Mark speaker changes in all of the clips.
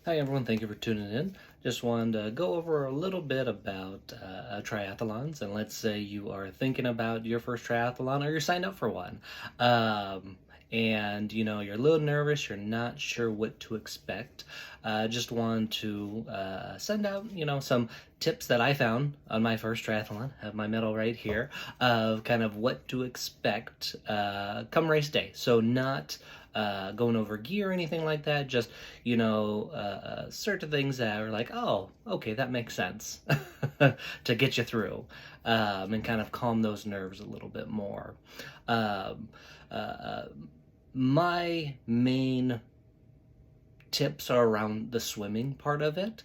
Speaker 1: Hi everyone, thank you for tuning in. Just wanted to go over a little bit about triathlons, and let's say you are thinking about your first triathlon or you're signed up for one. Um, and you're a little nervous, you're not sure what to expect. Just wanted to send out some tips that I found on my first triathlon. Have my medal right here of kind of what to expect come race day. So not going over gear or anything like that. Just certain things that are like, oh, okay, that makes sense to get you through, and kind of calm those nerves a little bit more. Um, uh, my main tips are around the swimming part of it,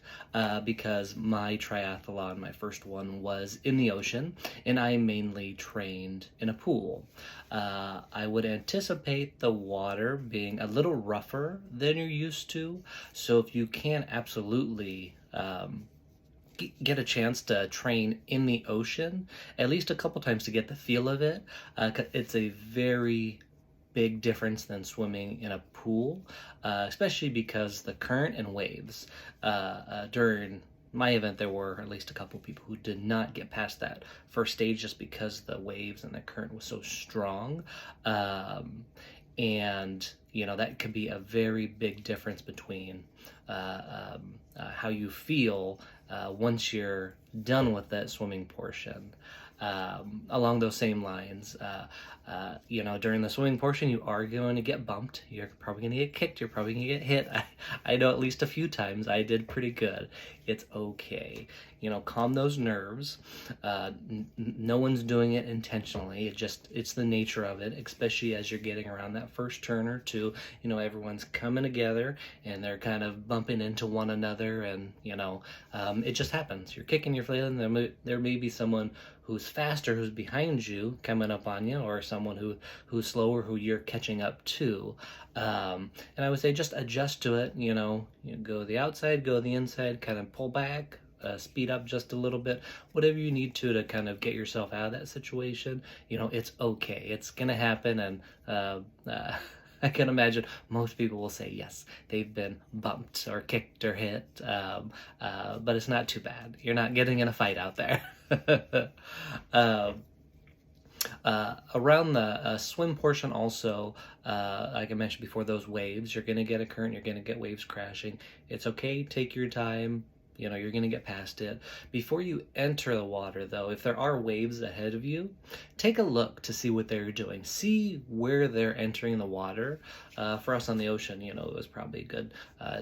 Speaker 1: because my triathlon, my first one, was in the ocean, and I mainly trained in a pool. I would anticipate the water being a little rougher than you're used to, so if you can absolutely get a chance to train in the ocean at least a couple times to get the feel of it. It's a very big difference than swimming in a pool, especially because the current and waves. During my event, there were at least a couple people who did not get past that first stage just because the waves and the current was so strong. And that could be a very big difference between how you feel once you're done with that swimming portion. Along those same lines, during the swimming portion, you are going to get bumped. You're probably going to get kicked. You're probably going to get hit. I know at least a few times I did pretty good. It's okay. Calm those nerves. No one's doing it intentionally. It's the nature of it, especially as you're getting around that first turn or two. Everyone's coming together and they're kind of bumping into one another, and it just happens. You're kicking, you're flailing. There may be someone who's faster, who's behind you, coming up on you, or someone who's slower, who you're catching up to. And I would say just adjust to it. You go the outside, go the inside, kind of pull back, speed up just a little bit, whatever you need to kind of get yourself out of that situation. It's okay. It's gonna happen, and I can imagine most people will say yes, they've been bumped or kicked or hit, but it's not too bad. You're not getting in a fight out there. um, Around the swim portion also, like I mentioned before, those waves, you're going to get a current, you're going to get waves crashing. It's okay, take your time. You're going to get past it. Before you enter the water, though, if there are waves ahead of you, take a look to see what they're doing. See where they're entering the water. For us on the ocean, it was probably a good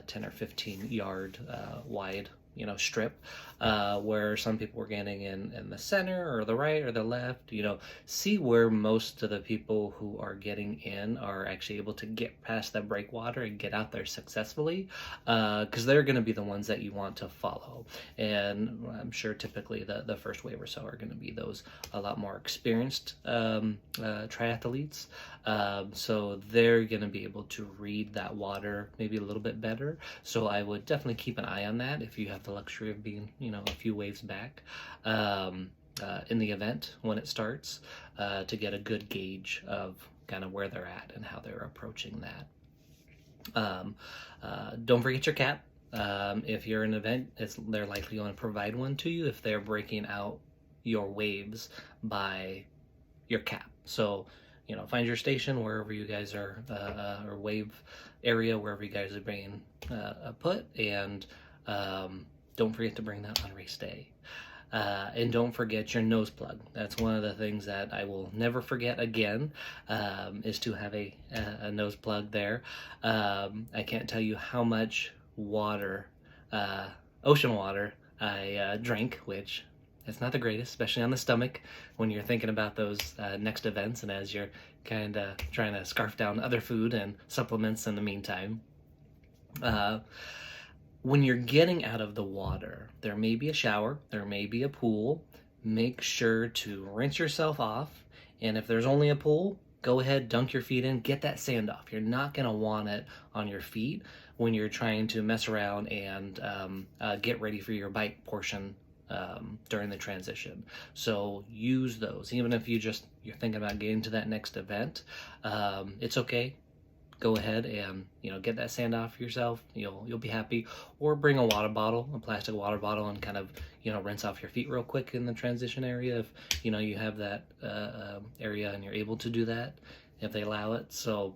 Speaker 1: 10 or 15 yard wide strip, where some people were getting in the center or the right or the left. See where most of the people who are getting in are actually able to get past that breakwater and get out there successfully, because they're going to be the ones that you want to follow. And I'm sure typically the first wave or so are going to be those a lot more experienced triathletes, so they're going to be able to read that water maybe a little bit better. So I would definitely keep an eye on that if you have the luxury of being a few waves back in the event when it starts, to get a good gauge of kind of where they're at and how they're approaching that. Don't forget your cap. If you're in an event, they're likely going to provide one to you if they're breaking out your waves by your cap. So find your station wherever you guys are, or wave area wherever you guys are being put, and don't forget to bring that on race day. And don't forget your nose plug. That's one of the things that I will never forget again, is to have a nose plug there. I can't tell you how much water, ocean water, I drank, which it's not the greatest, especially on the stomach when you're thinking about those next events, and as you're kind of trying to scarf down other food and supplements in the meantime. When you're getting out of the water, there may be a shower, there may be a pool. Make sure to rinse yourself off, and if there's only a pool, go ahead, dunk your feet in, get that sand off. You're not going to want it on your feet when you're trying to mess around and get ready for your bike portion during the transition. So use those, even if you're thinking about getting to that next event. It's okay. go ahead and, get that sand off yourself. You'll be happy. Or bring a water bottle, a plastic water bottle, and kind of, rinse off your feet real quick in the transition area if, you have that area and you're able to do that, if they allow it. So,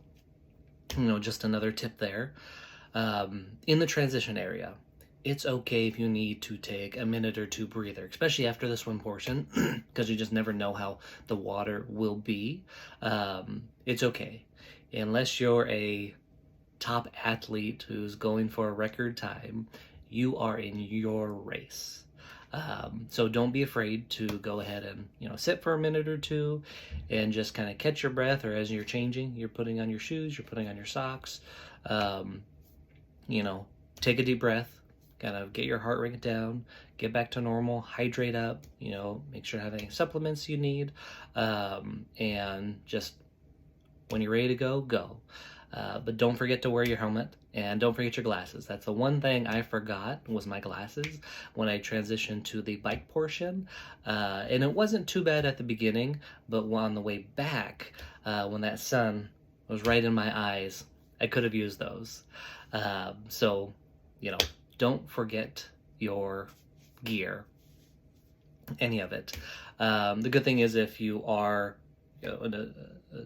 Speaker 1: just another tip there. In the transition area, it's okay if you need to take a minute or two breather, especially after the swim portion, because you just never know how the water will be. It's okay. Unless you're a top athlete who's going for a record time, you are in your race. So don't be afraid to go ahead and, sit for a minute or two and just kind of catch your breath, or as you're changing, you're putting on your shoes, you're putting on your socks, take a deep breath, kind of get your heart rate down, get back to normal, hydrate up, make sure you have any supplements you need, and just when you're ready to go, go. But don't forget to wear your helmet, and don't forget your glasses. That's the one thing I forgot, was my glasses when I transitioned to the bike portion. And it wasn't too bad at the beginning, but on the way back, when that sun was right in my eyes, I could have used those. So, don't forget your gear, any of it. The good thing is, if you are, in a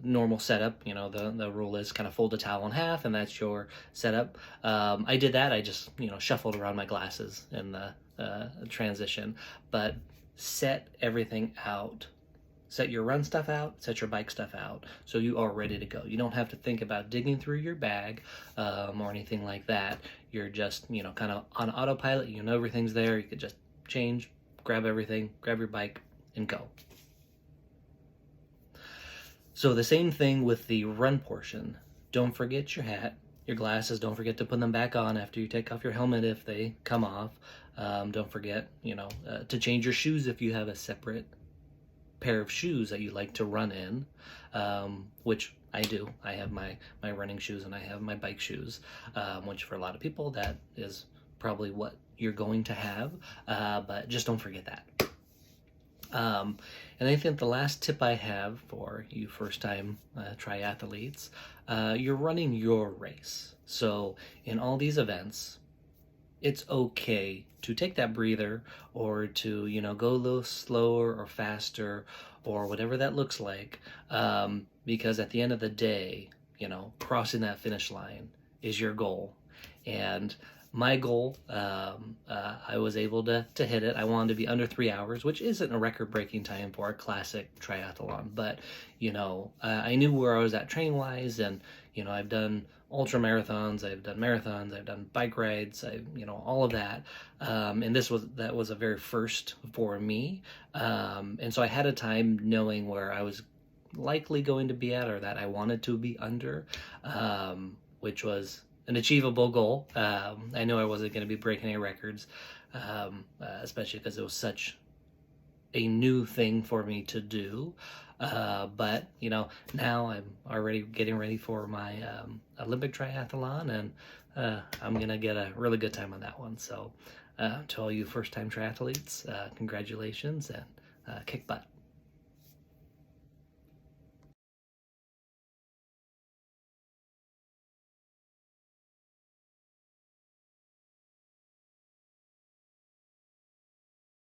Speaker 1: normal setup, the rule is kind of fold the towel in half, and that's your setup. I did that. I just, shuffled around my glasses in the transition, but set everything out. Set your run stuff out, set your bike stuff out, so you are ready to go. You don't have to think about digging through your bag or anything like that. You're just, kind of on autopilot. Everything's there. You could just change, grab everything, grab your bike, and go. So the same thing with the run portion. Don't forget your hat, your glasses. Don't forget to put them back on after you take off your helmet if they come off. Don't forget, to change your shoes if you have a separate pair of shoes that you like to run in, which I do. I have my running shoes and I have my bike shoes, which for a lot of people that is probably what you're going to have, but just don't forget that. And I think the last tip I have for you first-time triathletes, you're running your race. So in all these events, it's okay to take that breather, or to, go a little slower or faster, or whatever that looks like, because at the end of the day, crossing that finish line is your goal. And my goal, I was able to hit it. I wanted to be under 3 hours, which isn't a record-breaking time for a classic triathlon, but, I knew where I was at training-wise, and, I've done ultra marathons, I've done marathons, I've done bike rides, all of that, and that was a very first for me, and so I had a time knowing where I was likely going to be at, or that I wanted to be under, which was an achievable goal. I know I wasn't going to be breaking any records, especially because it was such a new thing for me to do. But, now I'm already getting ready for my Olympic triathlon, and I'm going to get a really good time on that one. So to all you first-time triathletes, congratulations, and kick butt.